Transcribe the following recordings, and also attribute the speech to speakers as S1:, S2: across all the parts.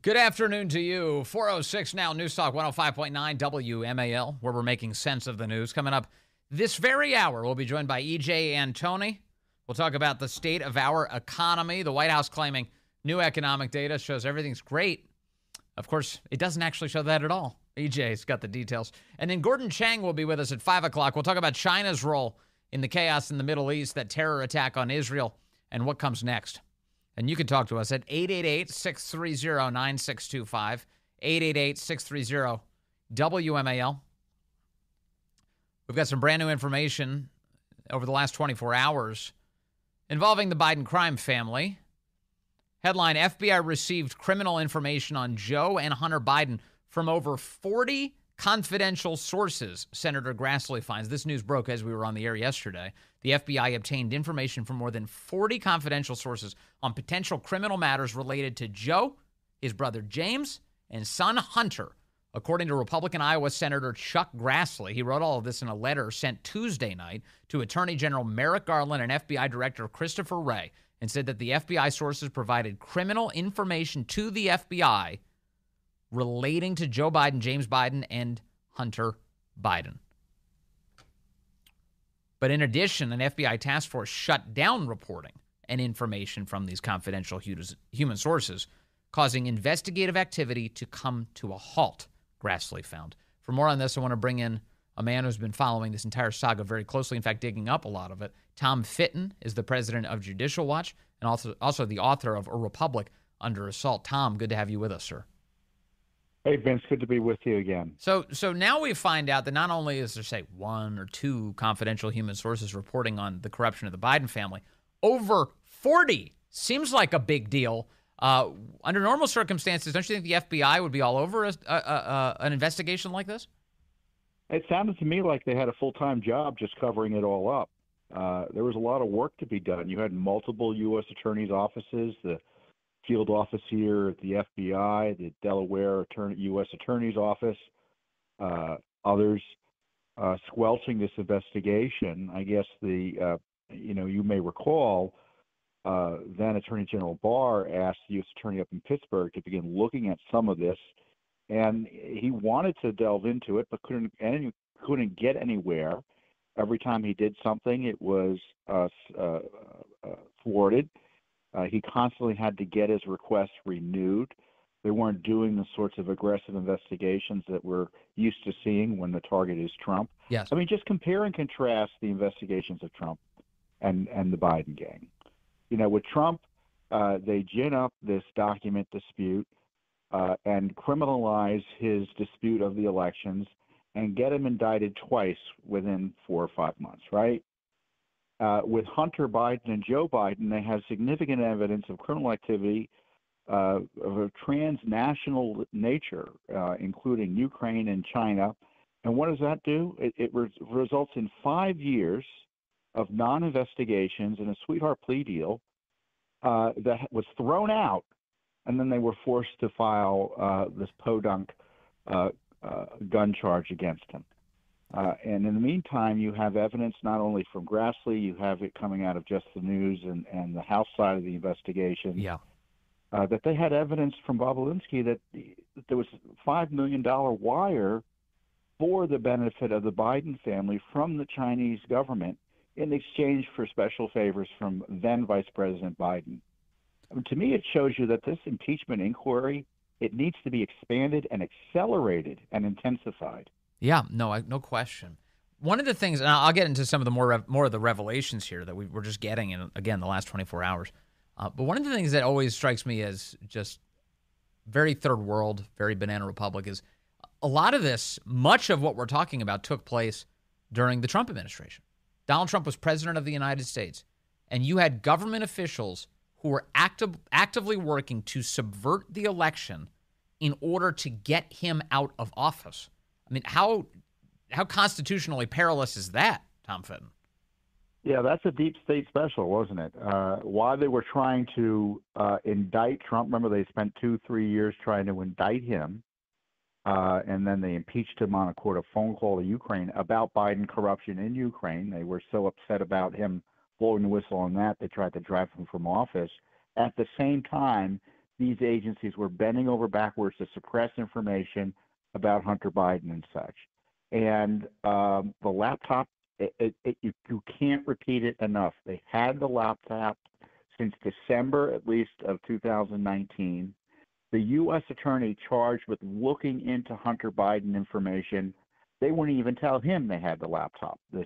S1: Good afternoon to you. 406 now, News Talk 105.9 WMAL, where we're making sense of the news. Coming up this very hour, we'll be joined by EJ Antoni. We'll talk about the state of our economy. The White House claiming new economic data shows everything's great. Of course, it doesn't actually show that at all. EJ's got the details. And then Gordon Chang will be with us at 5 o'clock. We'll talk about China's role in the chaos in the Middle East, that terror attack on Israel, and what comes next. And you can talk to us at 888-630-9625, 888-630-WMAL. We've got some brand new information over the last 24 hours involving the Biden crime family. Headline, FBI received criminal information on Joe and Hunter Biden from over 40 confidential sources, Senator Grassley finds. This news broke as we were on the air yesterday. The FBI obtained information from more than 40 confidential sources on potential criminal matters related to Joe, his brother James, and son Hunter, according to Republican Iowa Senator Chuck Grassley. He wrote all of this in a letter sent Tuesday night to Attorney General Merrick Garland and FBI Director Christopher Wray, and said that the FBI sources provided criminal information to the FBI relating to Joe Biden, James Biden, and Hunter Biden. But in addition, an FBI task force shut down reporting and information from these confidential human sources, causing investigative activity to come to a halt, Grassley found. For more on this, I want to bring in a man who's been following this entire saga very closely, in fact, digging up a lot of it. Tom Fitton is the president of Judicial Watch and also the author of A Republic Under Assault. Tom, good to have you with us, sir.
S2: Hey, Vince, good to be with you again.
S1: So now we find out that not only is there, say, one or two confidential human sources reporting on the corruption of the Biden family, over 40 seems like a big deal. Under normal circumstances, don't you think the FBI would be all over an investigation like this?
S2: It sounded to me like they had a full-time job just covering it all up. There was a lot of work to be done. You had multiple U.S. attorneys' offices, the field office here at the FBI, the Delaware U.S. Attorney's Office, others squelching this investigation. I guess you may recall, then Attorney General Barr asked the U.S. Attorney up in Pittsburgh to begin looking at some of this, and he wanted to delve into it, but couldn't get anywhere. Every time he did something, it was thwarted. He constantly had to get his requests renewed. They weren't doing the sorts of aggressive investigations that we're used to seeing when the target is Trump.
S1: Yes.
S2: I mean, just compare and contrast the investigations of Trump and the Biden gang. You know, with Trump, they gin up this document dispute and criminalize his dispute of the elections and get him indicted twice within 4 or 5 months, right? With Hunter Biden and Joe Biden, they have significant evidence of criminal activity of a transnational nature, including Ukraine and China. And what does that do? It results in 5 years of non-investigations and a sweetheart plea deal that was thrown out, and then they were forced to file this podunk gun charge against him. And in the meantime, you have evidence not only from Grassley, you have it coming out of Just the News and the House side of the investigation.
S1: Yeah.
S2: That they had evidence from Bobulinski that there was a $5 million wire for the benefit of the Biden family from the Chinese government in exchange for special favors from then Vice President Biden. I mean, to me, it shows you that this impeachment inquiry, it needs to be expanded and accelerated and intensified.
S1: Yeah, no question. One of the things, and I'll get into some of the more of the revelations here that we're just getting in, again, the last 24 hours. But one of the things that always strikes me as just very third world, very banana republic is a lot of this, much of what we're talking about took place during the Trump administration. Donald Trump was president of the United States, and you had government officials who were actively working to subvert the election in order to get him out of office. I mean, how constitutionally perilous is that, Tom Fitton?
S2: Yeah, that's a deep state special, wasn't it? While they were trying to indict Trump, remember they spent 2-3 years trying to indict him, and then they impeached him on a phone call to Ukraine about Biden corruption in Ukraine. They were so upset about him blowing the whistle on that, they tried to drive him from office. At the same time, these agencies were bending over backwards to suppress information about Hunter Biden and such. And the laptop, you can't repeat it enough. They had the laptop since December, at least, of 2019. The U.S. attorney charged with looking into Hunter Biden information, they wouldn't even tell him they had the laptop, the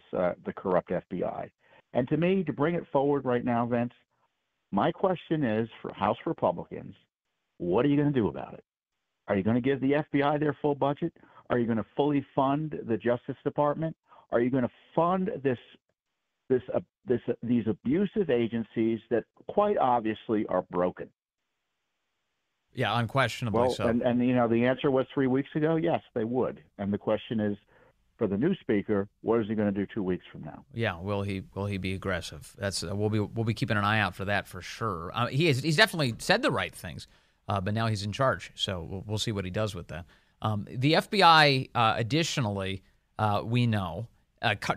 S2: corrupt FBI. And to me, to bring it forward right now, Vince, my question is for House Republicans, what are you going to do about it? Are you going to give the FBI their full budget? Are you going to fully fund the Justice Department? Are you going to fund these abusive agencies that quite obviously are broken?
S1: Yeah, unquestionably so.
S2: And the answer was 3 weeks ago, yes, they would. And the question is, for the new speaker, what is he going to do 2 weeks from now?
S1: Yeah, will he be aggressive? That's we'll be keeping an eye out for that for sure. He's definitely said the right things, but now he's in charge, so we'll see what he does with that. The FBI, additionally, we know,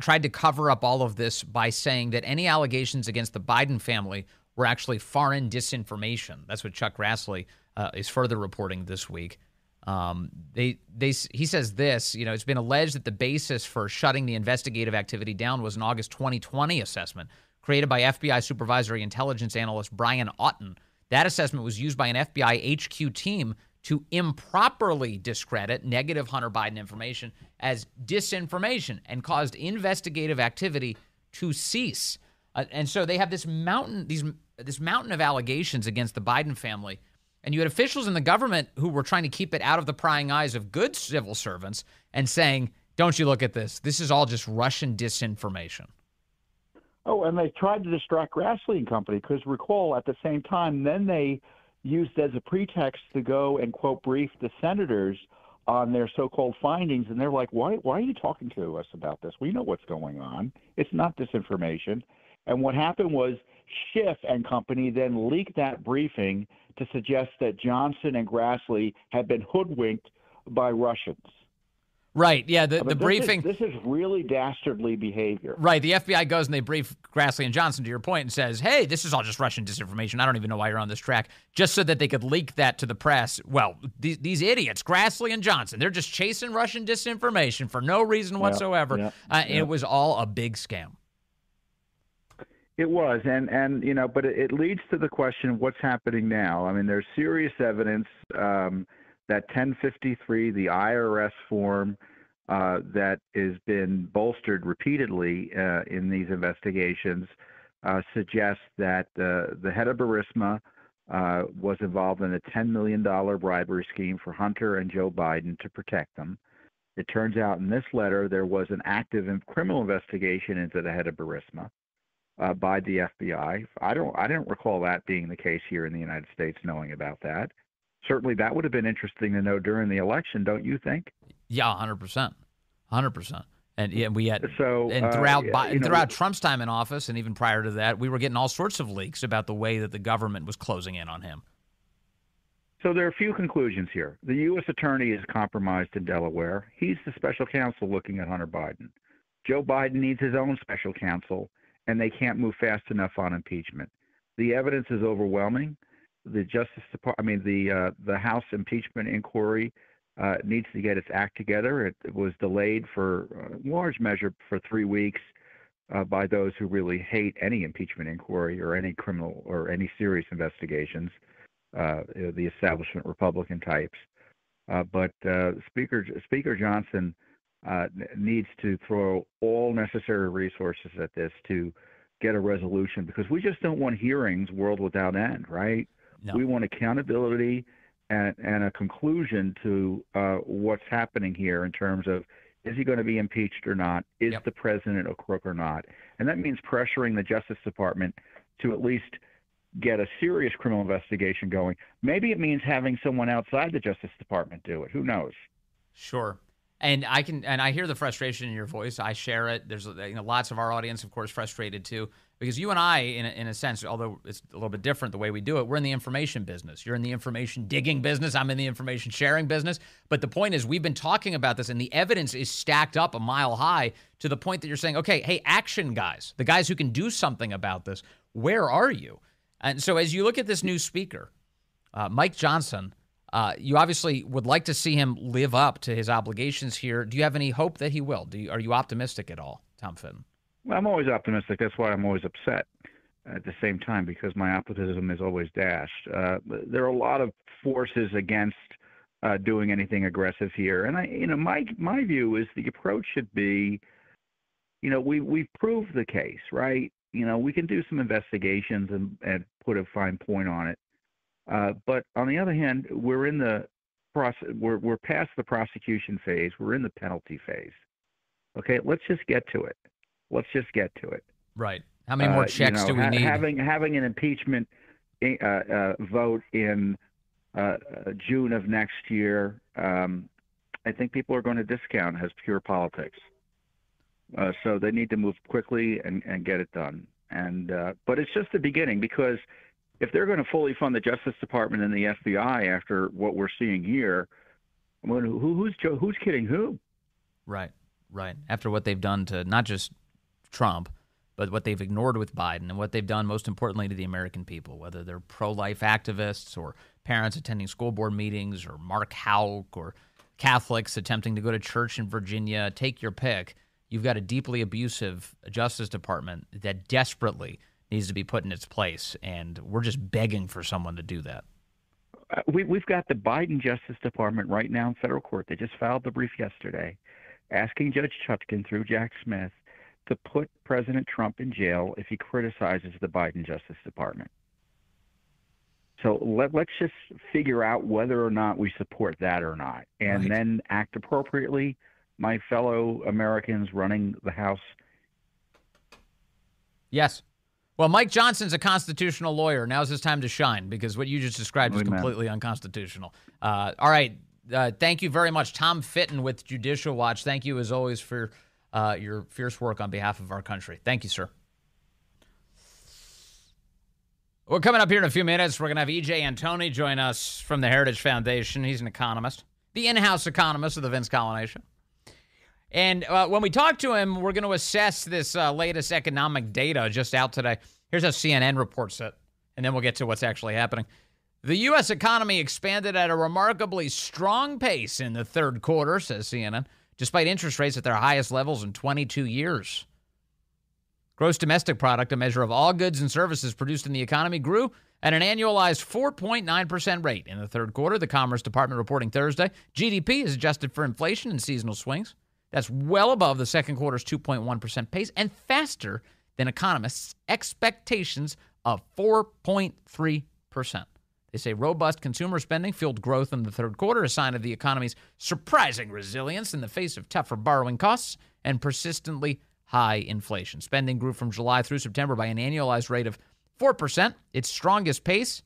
S1: tried to cover up all of this by saying that any allegations against the Biden family were actually foreign disinformation. That's what Chuck Grassley is further reporting this week. He says this, it's been alleged that the basis for shutting the investigative activity down was an August 2020 assessment created by FBI supervisory intelligence analyst Brian Auten. That assessment was used by an FBI HQ team to improperly discredit negative Hunter Biden information as disinformation and caused investigative activity to cease. And so they have this mountain of allegations against the Biden family. And you had officials in the government who were trying to keep it out of the prying eyes of good civil servants and saying, don't you look at this. This is all just Russian disinformation.
S2: Oh, and they tried to distract Grassley and company because recall at the same time, then they used as a pretext to go and, quote, brief the senators on their so-called findings. And they're like, why are you talking to us about this? We know what's going on. It's not disinformation. And what happened was Schiff and company then leaked that briefing to suggest that Johnson and Grassley had been hoodwinked by Russians.
S1: Right, yeah, the briefing.
S2: This is really dastardly behavior.
S1: Right, the FBI goes and they brief Grassley and Johnson, to your point, and says, hey, this is all just Russian disinformation. I don't even know why you're on this track. Just so that they could leak that to the press. Well, these idiots, Grassley and Johnson, they're just chasing Russian disinformation for no reason whatsoever. It was all a big scam.
S2: It was, but it leads to the question of what's happening now. I mean, there's serious evidence that 1053, the IRS form that has been bolstered repeatedly in these investigations, suggests that the head of Burisma was involved in a $10 million bribery scheme for Hunter and Joe Biden to protect them. It turns out in this letter there was an active criminal investigation into the head of Burisma by the FBI. I don't recall that being the case here in the United States, knowing about that. Certainly that would have been interesting to know during the election, don't you think?
S1: Yeah, 100%. 100%. And we had
S2: throughout
S1: throughout Trump's time in office and even prior to that, we were getting all sorts of leaks about the way that the government was closing in on him.
S2: So there are a few conclusions here. The U.S. attorney is compromised in Delaware. He's the special counsel looking at Hunter Biden. Joe Biden needs his own special counsel, and they can't move fast enough on impeachment. The evidence is overwhelming. The the House impeachment inquiry needs to get its act together. It was delayed for large measure for 3 weeks by those who really hate any impeachment inquiry or any criminal or any serious investigations, the establishment Republican types. But Speaker Johnson needs to throw all necessary resources at this to get a resolution, because we just don't want hearings world without end, right?
S1: No.
S2: We want accountability and a conclusion to what's happening here in terms of, is he going to be impeached or not? Is the president a crook or not? And that means pressuring the Justice Department to at least get a serious criminal investigation going. Maybe it means having someone outside the Justice Department do it. Who knows?
S1: Sure. And I hear the frustration in your voice. I share it. There's lots of our audience, of course, frustrated too, because you and I, in a sense, although it's a little bit different the way we do it, we're in the information business. You're in the information digging business. I'm in the information sharing business. But the point is, we've been talking about this, and the evidence is stacked up a mile high to the point that you're saying, okay, hey, action guys, the guys who can do something about this, where are you? And so as you look at this new speaker, Mike Johnson, you obviously would like to see him live up to his obligations here. Do you have any hope that he will? Are you optimistic at all, Tom Fitton?
S2: Well, I'm always optimistic. That's why I'm always upset at the same time, because my optimism is always dashed. There are a lot of forces against doing anything aggressive here, and my view is the approach should be, we've proved the case, right? We can do some investigations and put a fine point on it. But on the other hand, we're in the process. We're past the prosecution phase. We're in the penalty phase. Okay, let's just get to it.
S1: Right. How many more checks do we need?
S2: Having an impeachment vote in June of next year, I think people are going to discount as pure politics. So they need to move quickly and get it done. But it's just the beginning, because if they're going to fully fund the Justice Department and the FBI after what we're seeing here, who's kidding who?
S1: Right. After what they've done to not just Trump, but what they've ignored with Biden, and what they've done most importantly to the American people, whether they're pro-life activists or parents attending school board meetings or Mark Houck or Catholics attempting to go to church in Virginia, take your pick. You've got a deeply abusive Justice Department that desperately needs to be put in its place, and we're just begging for someone to do that.
S2: We've got the Biden Justice Department right now in federal court. They just filed the brief yesterday asking Judge Chutkan through Jack Smith to put President Trump in jail if he criticizes the Biden Justice Department. So let's just figure out whether or not we support that or not, and then act appropriately, my fellow Americans running the House.
S1: Yes. Well, Mike Johnson's a constitutional lawyer. Now's his time to shine, because what you just described is completely unconstitutional. All right. Thank you very much. Tom Fitton with Judicial Watch. Thank you, as always, for your fierce work on behalf of our country. Thank you, sir. Well, coming up here in a few minutes, we're going to have E.J. Antoni join us from the Heritage Foundation. He's an economist, the in-house economist of the Vince Coglianese Show. And when we talk to him, we're going to assess this latest economic data just out today. Here's how CNN reports it, and then we'll get to what's actually happening. The U.S. economy expanded at a remarkably strong pace in the third quarter, says CNN, despite interest rates at their highest levels in 22 years. Gross domestic product, a measure of all goods and services produced in the economy, grew at an annualized 4.9% rate in the third quarter, the Commerce Department reporting Thursday. GDP is adjusted for inflation and seasonal swings. That's well above the second quarter's 2.1% pace and faster than economists' expectations of 4.3%. They say robust consumer spending fueled growth in the third quarter, a sign of the economy's surprising resilience in the face of tougher borrowing costs and persistently high inflation. Spending grew from July through September by an annualized rate of 4%, its strongest pace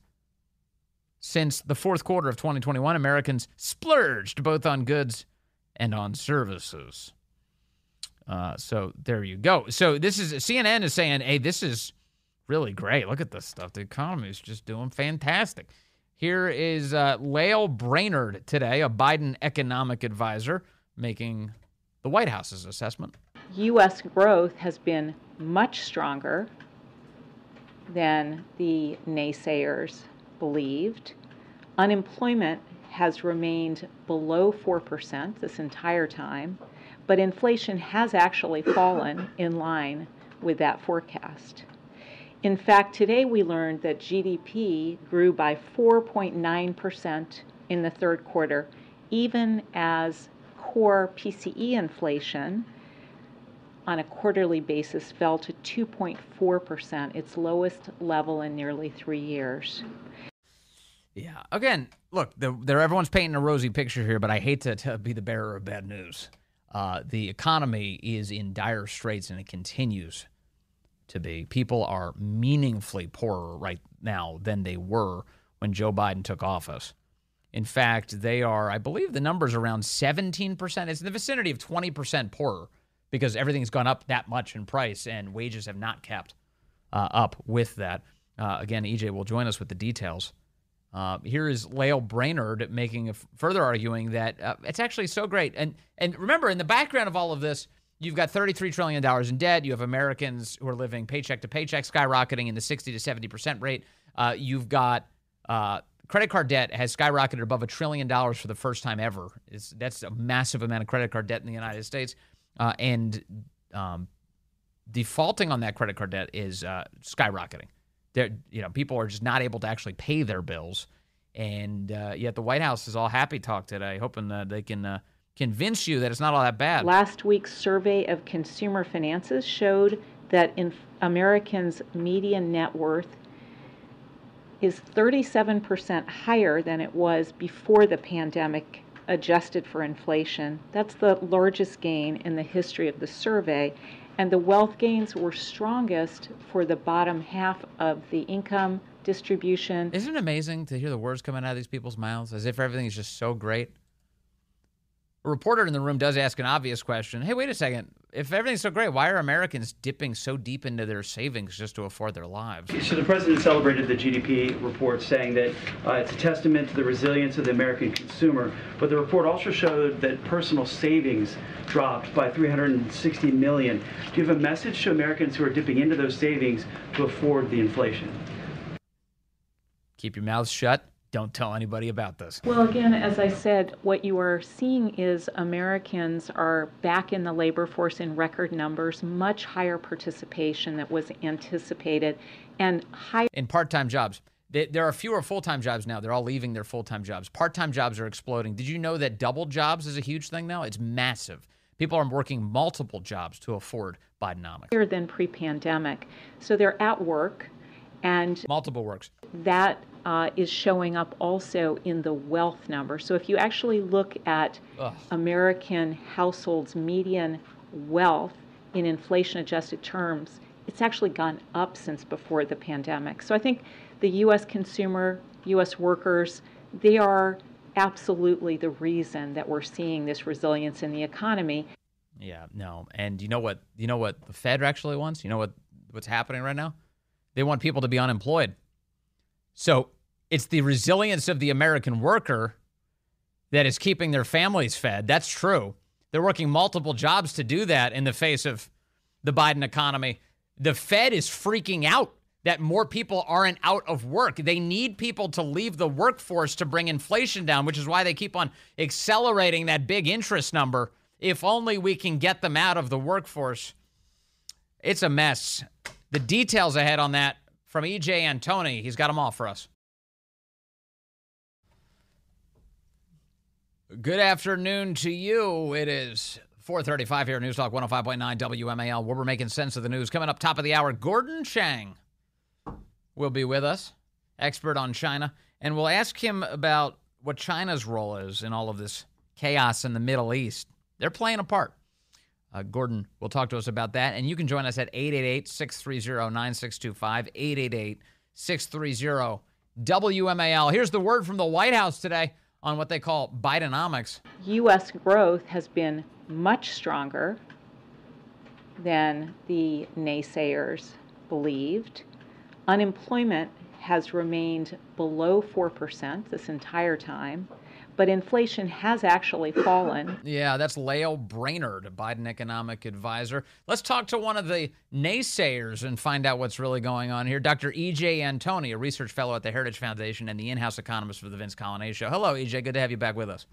S1: since the fourth quarter of 2021. Americans splurged both on goods and on services. So there you go. So CNN is saying, hey, this is really great. Look at this stuff. The economy is just doing fantastic. Here is Lael Brainerd today, a Biden economic advisor, making the White House's assessment.
S3: U.S. growth has been much stronger than the naysayers believed. Unemployment has remained below 4% this entire time, but inflation has actually fallen in line with that forecast. In fact, today we learned that GDP grew by 4.9% in the third quarter, even as core PCE inflation on a quarterly basis fell to 2.4%, its lowest level in nearly 3 years.
S1: Yeah. Again, look, everyone's painting a rosy picture here, but I hate to be the bearer of bad news. The economy is in dire straits, and it continues to be. People are meaningfully poorer right now than they were when Joe Biden took office. In fact, they are, I believe the number's around 17%. It's in the vicinity of 20% poorer because everything's gone up that much in price and wages have not kept up with that. Again, EJ will join us with the details. Here is Lael Brainerd making further arguing that it's actually so great. And remember, in the background of all of this, you've got $33 trillion in debt. You have Americans who are living paycheck to paycheck, skyrocketing in the 60 to 70% rate. You've got Credit card debt has skyrocketed above $1 trillion for the first time ever. That's a massive amount of credit card debt in the United States. And defaulting on that credit card debt is skyrocketing. People are just not able to actually pay their bills. And yet the White House is all happy talk today, hoping that they can convince you that it's not all that bad.
S3: Last week's survey of consumer finances showed that Americans' median net worth is 37% higher than it was before the pandemic, adjusted for inflation. That's the largest gain in the history of the survey. And the wealth gains were strongest for the bottom half of the income distribution.
S1: Isn't it amazing to hear the words coming out of these people's mouths as if everything is just so great? A reporter in the room does ask an obvious question. Hey, wait a second. If everything's so great, why are Americans dipping so deep into their savings just to afford their lives?
S4: So the president celebrated the GDP report, saying that it's a testament to the resilience of the American consumer. But the report also showed that personal savings dropped by $360 million. Do you have a message to Americans who are dipping into those savings to afford the inflation?
S1: Keep your mouths shut. Don't tell anybody about this.
S3: Well, again, as I said, what you are seeing is Americans are back in the labor force in record numbers, much higher participation that was anticipated, and higher
S1: in part-time jobs. There are fewer full-time jobs now. They're all leaving their full-time jobs. Part-time jobs are exploding. Did you know that double jobs is a huge thing now? It's massive. People are working multiple jobs to afford Bidenomics.
S3: Than pre-pandemic. So they're at work, and
S1: multiple works.
S3: That is showing up also in the wealth number. So if you actually look at American households' median wealth in inflation-adjusted terms, it's actually gone up since before the pandemic. So I think the U.S. consumer, U.S. workers, they are absolutely the reason that we're seeing this resilience in the economy.
S1: Yeah, no. And you know what the Fed actually wants? You know what's happening right now? They want people to be unemployed. So it's the resilience of the American worker that is keeping their families fed. That's true. They're working multiple jobs to do that in the face of the Biden economy. The Fed is freaking out that more people aren't out of work. They need people to leave the workforce to bring inflation down, which is why they keep on accelerating that big interest number. If only we can get them out of the workforce. It's a mess. The details ahead on that from E.J. Antoni. He's got them all for us. Good afternoon to you. It is 4:35 here at News Talk 105.9 WMAL, where we're making sense of the news. Coming up top of the hour, Gordon Chang will be with us, expert on China, and we'll ask him about what China's role is in all of this chaos in the Middle East. They're playing a part. Gordon will talk to us about that, and you can join us at 888-630-9625, 888-630-WMAL. Here's the word from the White House today on what they call Bidenomics.
S3: U.S. growth has been much stronger than the naysayers believed. Unemployment has remained below 4% this entire time, but inflation has actually fallen.
S1: Yeah, that's Lael Brainerd, a Biden economic advisor. Let's talk to one of the naysayers and find out what's really going on here. Dr. E.J. Antoni, a research fellow at the Heritage Foundation and the in-house economist for the Vince Coglianese Show. Hello, E.J. Good to have you back with us.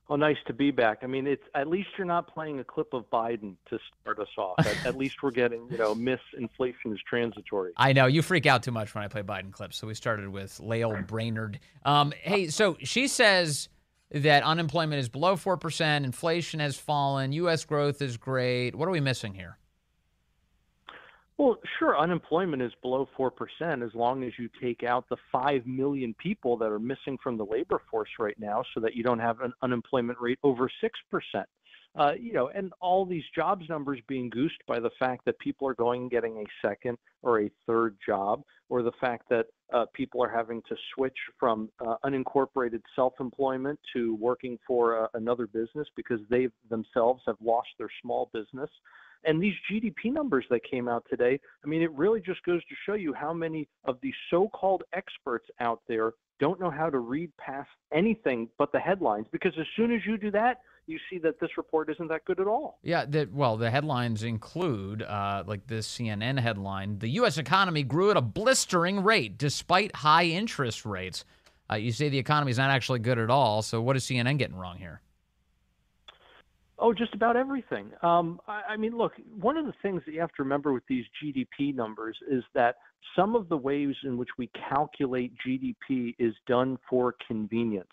S5: Oh, nice to be back. I mean, it's at least you're not playing a clip of Biden to start us off. At least we're getting, miss inflation is transitory.
S1: I know. You freak out too much when I play Biden clips, so we started with Lael Brainerd. Hey, so she says that unemployment is below 4%, inflation has fallen, U.S. growth is great. What are we missing here?
S5: Well, sure, unemployment is below 4% as long as you take out the 5 million people that are missing from the labor force right now so that you don't have an unemployment rate over 6%. And all these jobs numbers being goosed by the fact that people are going and getting a second or a third job, or the fact that people are having to switch from unincorporated self-employment to working for another business because they themselves have lost their small business. And these GDP numbers that came out today, I mean, it really just goes to show you how many of these so-called experts out there don't know how to read past anything but the headlines, because as soon as you do that, you see that this report isn't that good at all.
S1: Yeah, the headlines include, like this CNN headline, the U.S. economy grew at a blistering rate despite high interest rates. You say the economy is not actually good at all, so what is CNN getting wrong here?
S5: Oh, just about everything. I mean, look, one of the things that you have to remember with these GDP numbers is that some of the ways in which we calculate GDP is done for convenience.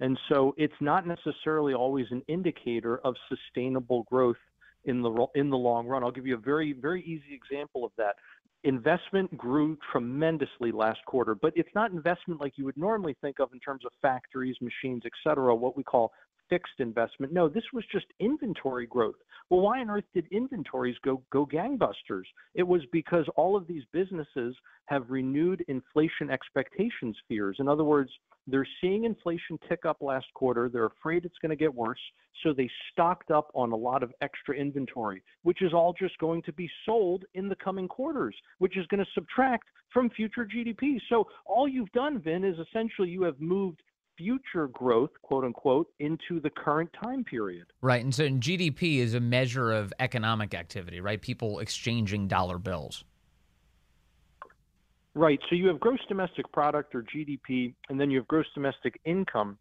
S5: And so it's not necessarily always an indicator of sustainable growth in the long run. I'll give you a very, very easy example of that. Investment grew tremendously last quarter, but it's not investment like you would normally think of in terms of factories, machines, et cetera, what we call fixed investment. No, this was just inventory growth. Well, why on earth did inventories go gangbusters? It was because all of these businesses have renewed inflation expectations fears. In other words, they're seeing inflation tick up last quarter. They're afraid it's going to get worse. So they stocked up on a lot of extra inventory, which is all just going to be sold in the coming quarters, which is going to subtract from future GDP. So all you've done, Vin, is essentially you have moved future growth, quote unquote, into the current time period.
S1: Right. And so GDP is a measure of economic activity, right? People exchanging dollar bills.
S5: Right. So you have gross domestic product, or GDP, and then you have gross domestic income,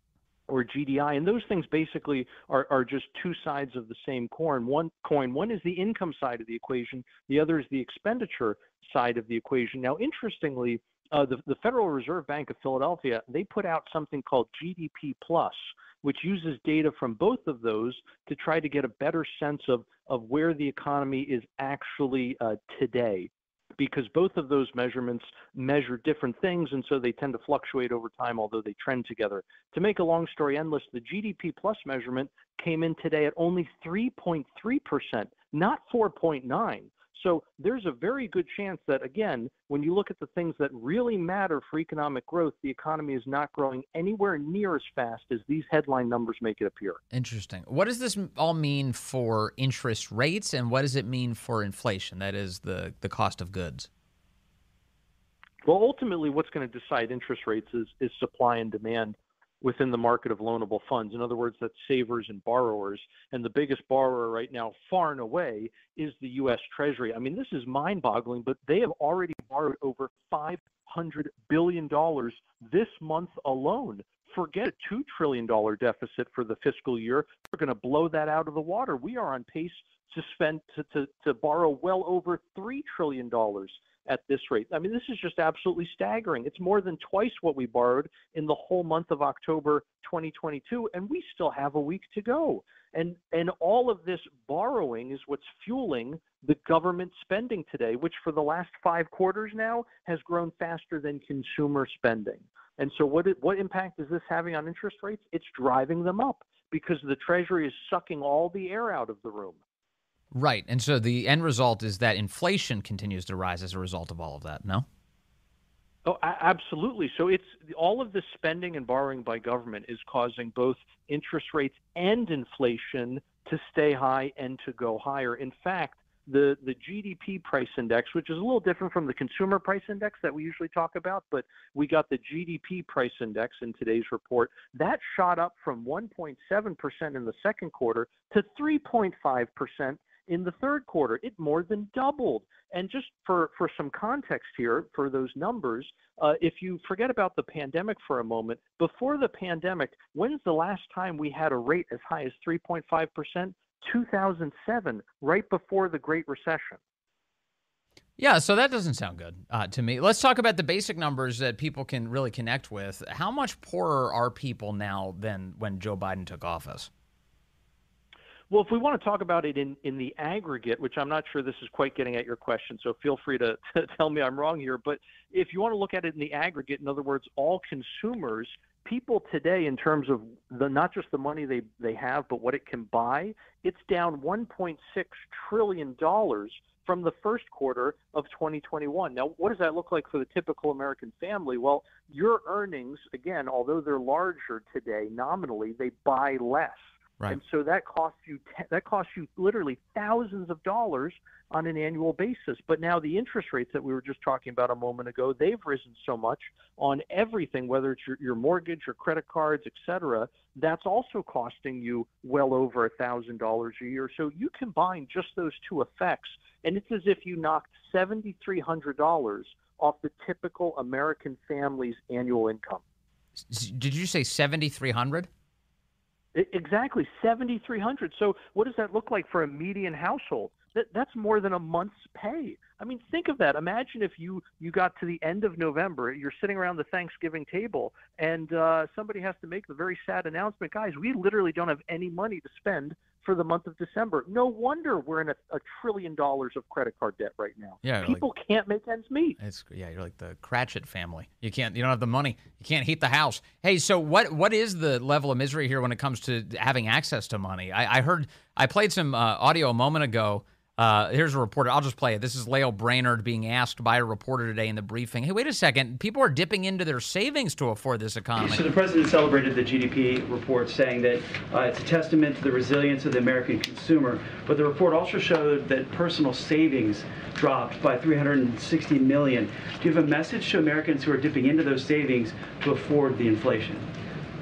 S5: or GDI. And those things basically are just two sides of the same coin. One is the income side of the equation. The other is the expenditure side of the equation. Now, interestingly, the Federal Reserve Bank of Philadelphia, they put out something called GDP Plus, which uses data from both of those to try to get a better sense of where the economy is actually today, because both of those measurements measure different things, and so they tend to fluctuate over time, although they trend together. To make a long story endless, the GDP Plus measurement came in today at only 3.3%, not 4.9%. So there's a very good chance that, again, when you look at the things that really matter for economic growth, the economy is not growing anywhere near as fast as these headline numbers make it appear.
S1: Interesting. What does this all mean for interest rates, and what does it mean for inflation? That is the cost of goods.
S5: Well, ultimately, what's going to decide interest rates is supply and demand within the market of loanable funds. In other words, that's savers and borrowers. And the biggest borrower right now, far and away, is the U.S. Treasury. I mean, this is mind-boggling, but they have already borrowed over $500 billion this month alone. Forget a $2 trillion deficit for the fiscal year. We're going to blow that out of the water. We are on pace to borrow well over $3 trillion at this rate. I mean, this is just absolutely staggering. It's more than twice what we borrowed in the whole month of October 2022, and we still have a week to go. And all of this borrowing is what's fueling the government spending today, which for the last 5 quarters now has grown faster than consumer spending. And so what impact is this having on interest rates? It's driving them up because the Treasury is sucking all the air out of the room.
S1: Right. And so the end result is that inflation continues to rise as a result of all of that, no?
S5: Oh, absolutely. So it's all of the spending and borrowing by government is causing both interest rates and inflation to stay high and to go higher. In fact, the GDP price index, which is a little different from the consumer price index that we usually talk about, but we got the GDP price index in today's report, that shot up from 1.7% in the second quarter to 3.5% in the third quarter. It more than doubled. And just for some context here, for those numbers, if you forget about the pandemic for a moment, before the pandemic, when's the last time we had a rate as high as 3.5%? 2007, right before the Great Recession.
S1: Yeah, so that doesn't sound good to me. Let's talk about the basic numbers that people can really connect with. How much poorer are people now than when Joe Biden took office?
S5: Well, if we want to talk about it in the aggregate, which I'm not sure this is quite getting at your question, so feel free to tell me I'm wrong here, but if you want to look at it in the aggregate, in other words, all consumers, people today, in terms of not just the money they have, but what it can buy, it's down $1.6 trillion from the first quarter of 2021. Now, what does that look like for the typical American family? Well, your earnings, again, although they're larger today nominally, they buy less.
S1: Right.
S5: And so that costs you literally thousands of dollars on an annual basis. But now the interest rates that we were just talking about a moment ago, they've risen so much on everything, whether it's your mortgage, your credit cards, et cetera. That's also costing you well over $1,000 a year. So you combine just those two effects, and it's as if you knocked $7,300 off the typical American family's annual income.
S1: Did you say 7,300?
S5: Exactly, 7,300. So what does that look like for a median household? That's more than a month's pay. I mean, think of that. Imagine if you got to the end of November, you're sitting around the Thanksgiving table, and somebody has to make the very sad announcement, guys, we literally don't have any money to spend for the month of December. No wonder we're in $1 trillion of credit card debt right now.
S1: Yeah,
S5: people can't make ends meet.
S1: You're like the Cratchit family. You don't have the money. You can't heat the house. Hey, so what is the level of misery here when it comes to having access to money? I played some audio a moment ago. Here's a reporter. I'll just play it. This is Lael Brainerd being asked by a reporter today in the briefing. Hey, wait a second. People are dipping into their savings to afford this economy.
S4: So the president celebrated the GDP report, saying that it's a testament to the resilience of the American consumer. But the report also showed that personal savings dropped by $360 million. Do you have a message to Americans who are dipping into those savings to afford the inflation?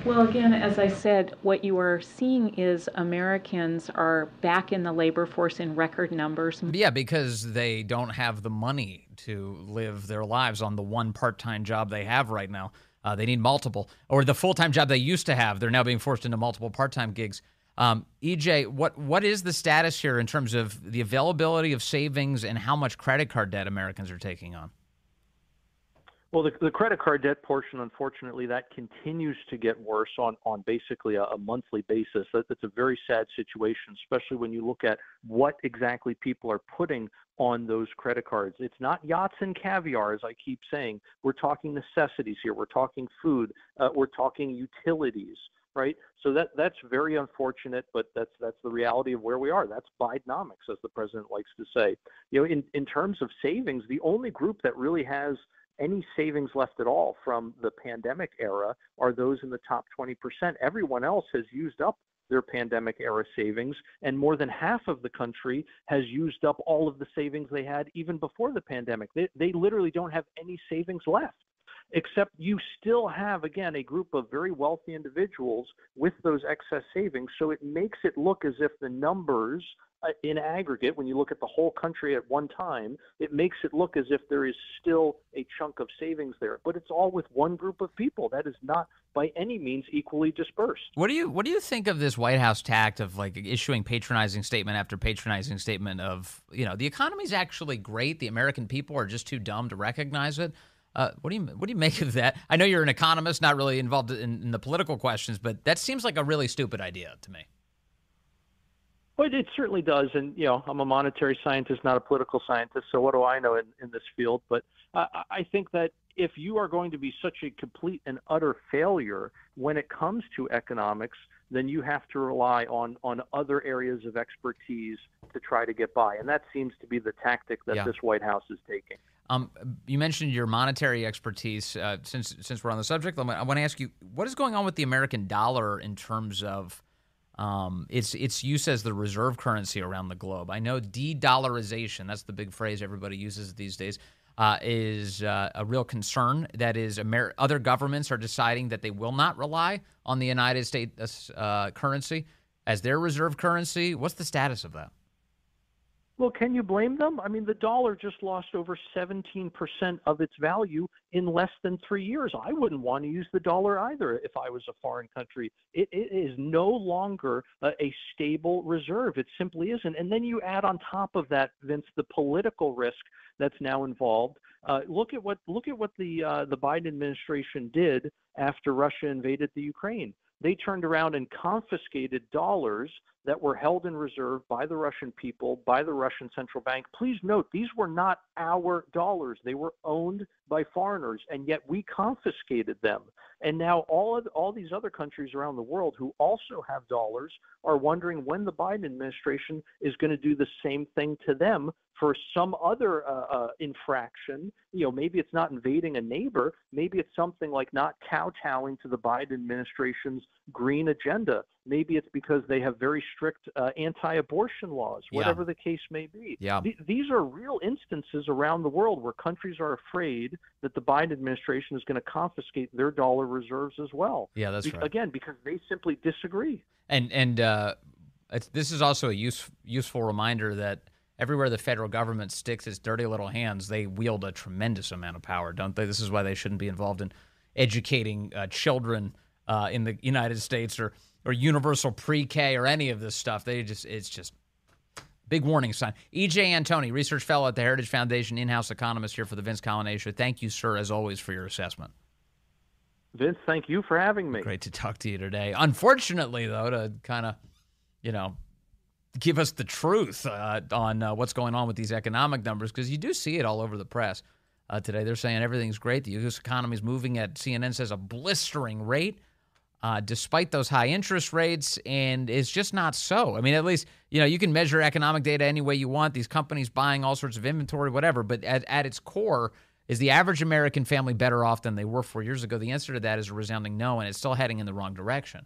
S3: Well, again, as I said, what you are seeing is Americans are back in the labor force in record numbers.
S1: Yeah, because they don't have the money to live their lives on the one part-time job they have right now. They need multiple. Or the full-time job they used to have, they're now being forced into multiple part-time gigs. EJ, what is the status here in terms of the availability of savings and how much credit card debt Americans are taking on?
S5: Well, the credit card debt portion, unfortunately, that continues to get worse on basically a monthly basis. That's a very sad situation, especially when you look at what exactly people are putting on those credit cards. It's not yachts and caviar, as I keep saying. We're talking necessities here. We're talking food. We're talking utilities, right? So that's very unfortunate, but that's the reality of where we are. That's Bidenomics, as the president likes to say. In terms of savings, the only group that really has any savings left at all from the pandemic era are those in the top 20%. Everyone else has used up their pandemic era savings, and more than half of the country has used up all of the savings they had even before the pandemic. They literally don't have any savings left, except you still have, again, a group of very wealthy individuals with those excess savings. So it makes it look as if the numbers in aggregate, when you look at the whole country at one time, it makes it look as if there is still a chunk of savings there. But it's all with one group of people. That is not by any means equally dispersed.
S1: What do you think of this White House tact of like issuing patronizing statement after patronizing statement of, the economy's actually great, the American people are just too dumb to recognize it? What do you make of that? I know you're an economist, not really involved in the political questions, but that seems like a really stupid idea to me.
S5: Well, it certainly does. And, I'm a monetary scientist, not a political scientist, so what do I know in this field? But I think that if you are going to be such a complete and utter failure when it comes to economics, then you have to rely on other areas of expertise to try to get by. And that seems to be the tactic that this White House is taking.
S1: You mentioned your monetary expertise. Since we're on the subject, I want to ask you, what is going on with the American dollar in terms of its use as the reserve currency around the globe? I know de-dollarization, that's the big phrase everybody uses these days, is a real concern. That is, other governments are deciding that they will not rely on the United States currency as their reserve currency. What's the status of that?
S5: Well, can you blame them? I mean, the dollar just lost over 17% of its value in less than 3 years. I wouldn't want to use the dollar either if I was a foreign country. It is no longer a stable reserve. It simply isn't. And then you add on top of that, Vince, the political risk that's now involved. Look at what the Biden administration did after Russia invaded the Ukraine. They turned around and confiscated dollars that were held in reserve by the Russian people, by the Russian central bank. Please note, these were not our dollars. They were owned by foreigners, and yet we confiscated them. And now all these other countries around the world who also have dollars are wondering when the Biden administration is going to do the same thing to them for some other infraction. Maybe it's not invading a neighbor. Maybe it's something like not kowtowing to the Biden administration's green agenda. Maybe it's because they have very strict anti-abortion laws, whatever the case may be.
S1: Yeah.
S5: These are real instances around the world where countries are afraid that the Biden administration is going to confiscate their dollar reserves as well.
S1: Yeah, that's right.
S5: Again, because they simply disagree.
S1: And this is also a useful reminder that everywhere the federal government sticks its dirty little hands, they wield a tremendous amount of power, don't they? This is why they shouldn't be involved in educating children in the United States or universal pre-K or any of this stuff. It's just big warning sign. E.J. Antoni, research fellow at the Heritage Foundation, in-house economist here for the Vince Coglianese Show. Thank you, sir, as always, for your assessment.
S5: Vince, thank you for having me.
S1: Great to talk to you today. Unfortunately, though, to kind of, give us the truth on what's going on with these economic numbers, because you do see it all over the press today. They're saying everything's great. The U.S. economy is moving at, CNN says, a blistering rate despite those high interest rates, and it's just not so. I mean, at least, you can measure economic data any way you want. These companies buying all sorts of inventory, whatever, but at its core, is the average American family better off than they were 4 years ago? The answer to that is a resounding no, and it's still heading in the wrong direction.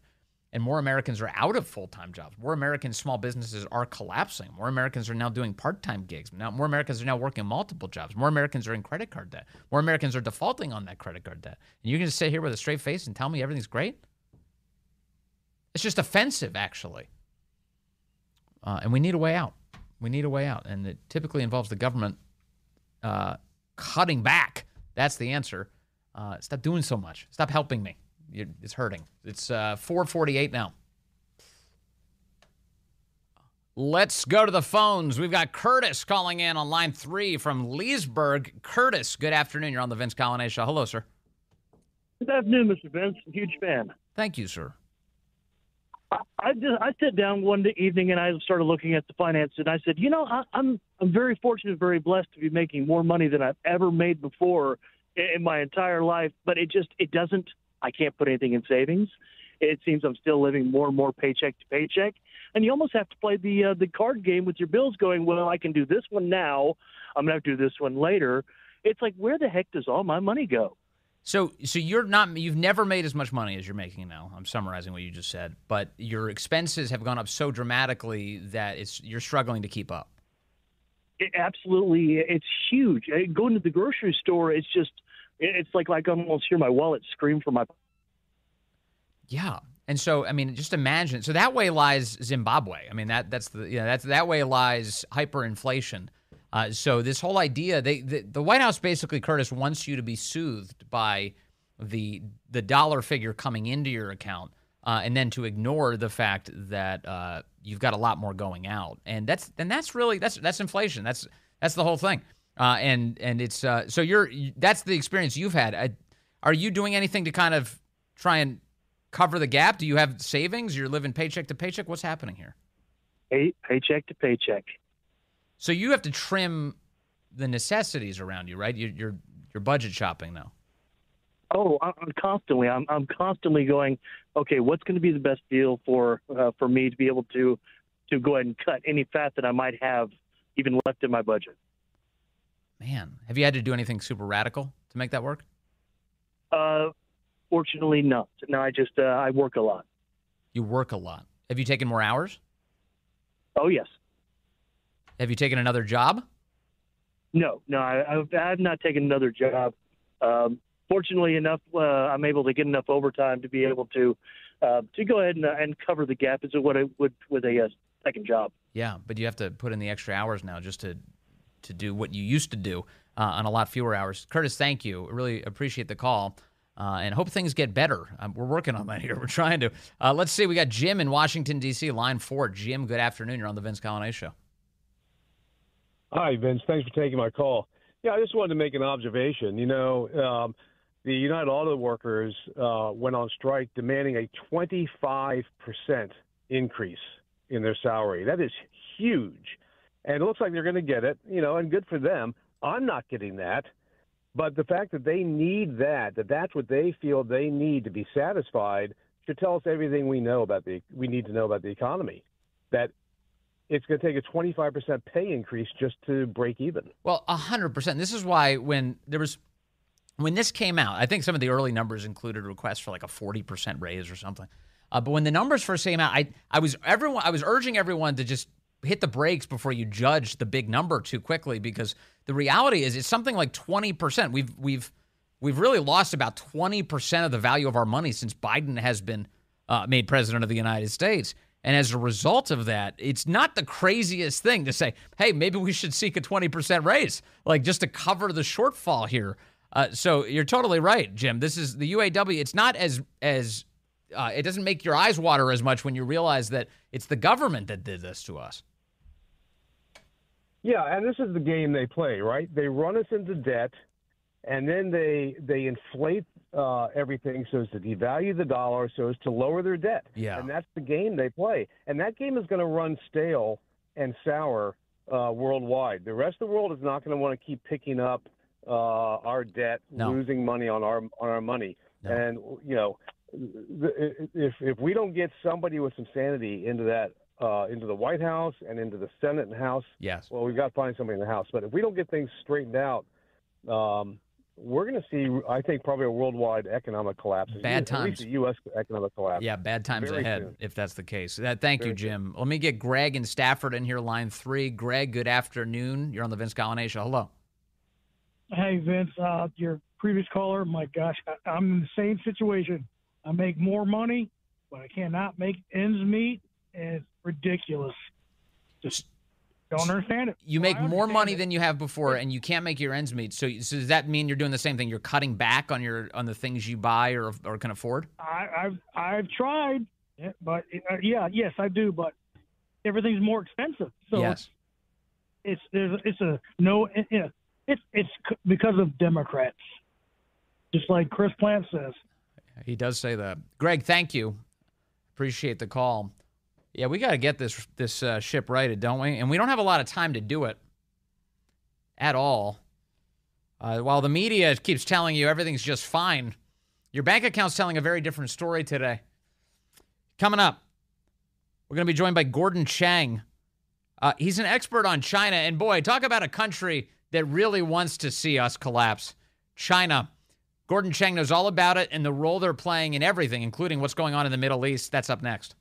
S1: And more Americans are out of full-time jobs. More American small businesses are collapsing. More Americans are now doing part-time gigs. More Americans are now working multiple jobs. More Americans are in credit card debt. More Americans are defaulting on that credit card debt. And you're going to sit here with a straight face and tell me everything's great? It's just offensive, actually. And we need a way out. We need a way out. And it typically involves the government cutting back. That's the answer. Stop doing so much. Stop helping me. It's hurting. It's 4:48 now. Let's go to the phones. We've got Curtis calling in on line 3 from Leesburg. Curtis, good afternoon. You're on the Vince Coglianese Show. Hello, sir.
S6: Good afternoon, Mr. Vince. Huge fan.
S1: Thank you, sir.
S6: I sat down one evening and I started looking at the finances, and I said, I'm very fortunate, very blessed to be making more money than I've ever made before in my entire life. But I can't put anything in savings. It seems I'm still living more and more paycheck to paycheck. And you almost have to play the card game with your bills going, well, I can do this one now. I'm going to have to do this one later. It's like, where the heck does all my money go?
S1: So you've never made as much money as you're making now. I'm summarizing what you just said, but your expenses have gone up so dramatically that you're struggling to keep up.
S6: Absolutely. It's huge. Going to the grocery store, it's like I can almost hear my wallet scream for my.
S1: Yeah. And so, just imagine. So that way lies Zimbabwe. That way lies hyperinflation. So this whole idea, the White House basically, Curtis, wants you to be soothed by the dollar figure coming into your account, and then to ignore the fact that you've got a lot more going out, and that's inflation. That's the whole thing. And it's so that's the experience you've had. Are you doing anything to kind of try and cover the gap? Do you have savings? You're living paycheck to paycheck. What's happening here?
S6: Paycheck to paycheck.
S1: So you have to trim the necessities around you, right? You're budget shopping now.
S6: Oh, I'm constantly going, okay, what's going to be the best deal for me to be able to go ahead and cut any fat that I might have even left in my budget.
S1: Man, have you had to do anything super radical to make that work?
S6: Fortunately, not. No, I work a lot.
S1: You work a lot. Have you taken more hours?
S6: Oh, yes.
S1: Have you taken another job?
S6: No, I've not taken another job. Fortunately enough, I'm able to get enough overtime to be able to go ahead and cover the gap as what I would with a second job.
S1: Yeah, but you have to put in the extra hours now just to do what you used to do on a lot fewer hours. Curtis, thank you. I really appreciate the call. And hope things get better. We're working on that here. We're trying to. Let's see. We got Jim in Washington, D.C., line 4. Jim, good afternoon. You're on the Vince Coglianese Show.
S7: Hi, Vince. Thanks for taking my call. Yeah, I just wanted to make an observation. The United Auto Workers went on strike demanding a 25% increase in their salary. That is huge. And it looks like they're going to get it, and good for them. I'm not getting that. But the fact that they need that's what they feel they need to be satisfied, should tell us everything we need to know about the economy. That it's going to take a 25% pay increase just to break even.
S1: Well, 100%. This is why when this came out, I think some of the early numbers included requests for like a 40% raise or something. But when the numbers first came out, I was urging everyone to just hit the brakes before you judge the big number too quickly, because the reality is it's something like 20%. We've really lost about 20% of the value of our money since Biden has been made president of the United States. And as a result of that, it's not the craziest thing to say, hey, maybe we should seek a 20% raise, like just to cover the shortfall here. So you're totally right, Jim. This is the UAW. It's not as it doesn't make your eyes water as much when you realize that it's the government that did this to us.
S7: Yeah, and this is the game they play, right? They run us into debt, and then they inflate everything so as to devalue the dollar, so as to lower their debt.
S1: Yeah.
S7: And that's the game they play. And that game is going to run stale and sour worldwide. The rest of the world is not going to want to keep picking up our debt, losing money on our money. No. And, you know, if we don't get somebody with some sanity into that, into the White House and into the Senate and House,
S1: yes,
S7: well, we've got to find somebody in the House. But if we don't get things straightened out, we're going to see, I think, probably a worldwide economic collapse.
S1: Bad times.
S7: At least a U.S. economic collapse.
S1: Yeah, bad times
S7: very
S1: ahead,
S7: soon.
S1: if that's the case. Thank you, Jim. Let me get Greg in Stafford in here, line 3. Greg, good afternoon. You're on the Vince Coglianese Show. Hello.
S8: Hey, Vince, your previous caller, my gosh, I'm in the same situation. I make more money, but I cannot make ends meet, and it's ridiculous. Just don't understand it.
S1: You make more money than you have before, and you can't make your ends meet. So does that mean you're doing the same thing? You're cutting back on the things you buy or can afford?
S8: I've tried, but yes, I do. But everything's more expensive. So
S1: yes,
S8: it's because of Democrats, just like Chris Plant says.
S1: He does say that. Greg, thank you. Appreciate the call. Yeah, we got to get this ship righted, don't we? And we don't have a lot of time to do it at all. While the media keeps telling you everything's just fine, your bank account's telling a very different story today. Coming up, we're going to be joined by Gordon Chang. He's an expert on China. And boy, talk about a country that really wants to see us collapse. China. Gordon Chang knows all about it and the role they're playing in everything, including what's going on in the Middle East. That's up next.